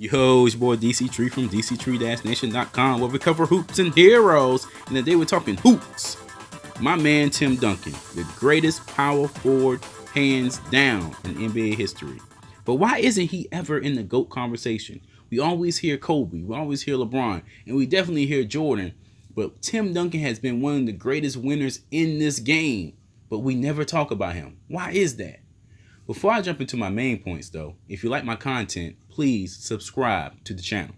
Yo, it's your boy Dctree from Dctree-Nation.com, where we cover hoops and heroes. And today we're talking hoops. My man Tim Duncan, the greatest power forward hands down in NBA history. But why isn't he ever in the GOAT conversation? We always hear Kobe, we always hear LeBron, and we definitely hear Jordan. But Tim Duncan has been one of the greatest winners in this game, but we never talk about him. Why is that? Before I jump into my main points though, if you like my content, please subscribe to the channel.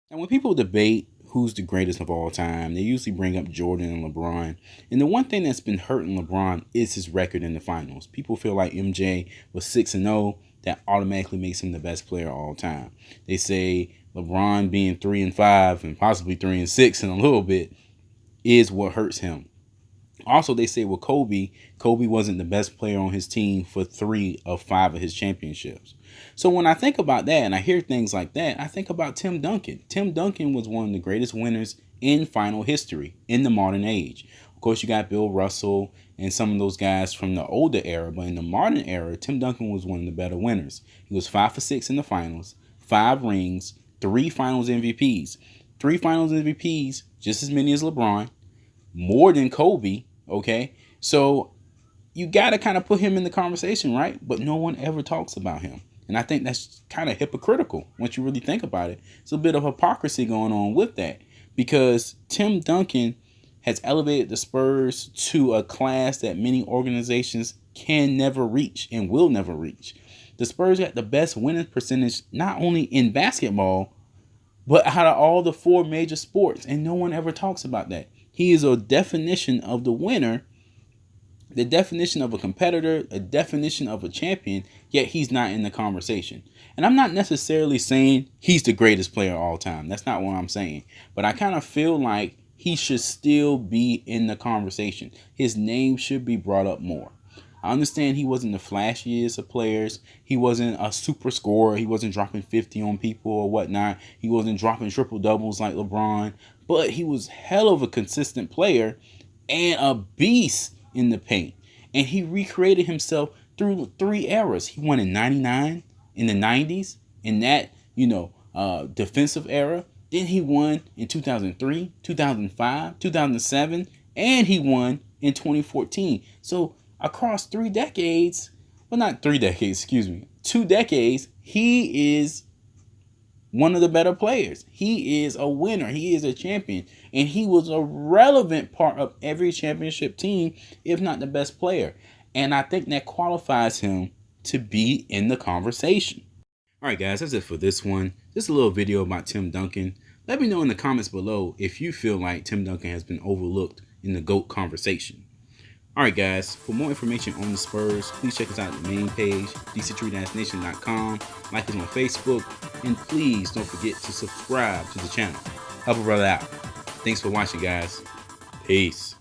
Now when people debate who's the greatest of all time, they usually bring up Jordan and LeBron. And the one thing that's been hurting LeBron is his record in the finals. People feel like MJ was 6-0, that automatically makes him the best player of all time. They say LeBron being 3-5 and possibly 3-6 in a little bit is what hurts him. Also, they say with Kobe wasn't the best player on his team for 3 of 5 of his championships. So when I think about that and I hear things like that, I think about Tim Duncan. Tim Duncan was one of the greatest winners in final history in the modern age. Of course, you got Bill Russell and some of those guys from the older era, but in the modern era, Tim Duncan was one of the better winners. He was 5 for 6 in the finals, 5 rings, 3 finals MVPs. 3 finals MVPs, just as many as LeBron, more than Kobe. Okay, so you got to kind of put him in the conversation, right? But no one ever talks about him. And I think that's kind of hypocritical once you really think about it. It's a bit of hypocrisy going on with that, because Tim Duncan has elevated the Spurs to a class that many organizations can never reach and will never reach. The Spurs got the best winning percentage, not only in basketball, but out of all the 4 major sports. And no one ever talks about that. He is a definition of the winner, the definition of a competitor, a definition of a champion, yet he's not in the conversation. And I'm not necessarily saying he's the greatest player of all time. That's not what I'm saying. But I kind of feel like he should still be in the conversation. His name should be brought up more. I understand he wasn't the flashiest of players. He wasn't a super scorer. He wasn't dropping 50 on people or whatnot. He wasn't dropping triple doubles like LeBron. But he was hell of a consistent player and a beast in the paint. And he recreated himself through 3 eras. He won in 99, in the 90s, in that, defensive era. Then he won in 2003, 2005, 2007, and he won in 2014. So across 3 decades, well, not 3 decades, excuse me, 2 decades, he is one of the better players. He is a winner. He is a champion. And he was a relevant part of every championship team, if not the best player. And I think that qualifies him to be in the conversation. All right, guys, that's it for this one. Just a little video about Tim Duncan. Let me know in the comments below if you feel like Tim Duncan has been overlooked in the GOAT conversation. All right, guys, for more information on the Spurs, please check us out at the main page, Dctree-Nation.com. Like us on Facebook, and please don't forget to subscribe to the channel. Help a brother out. Thanks for watching, guys. Peace.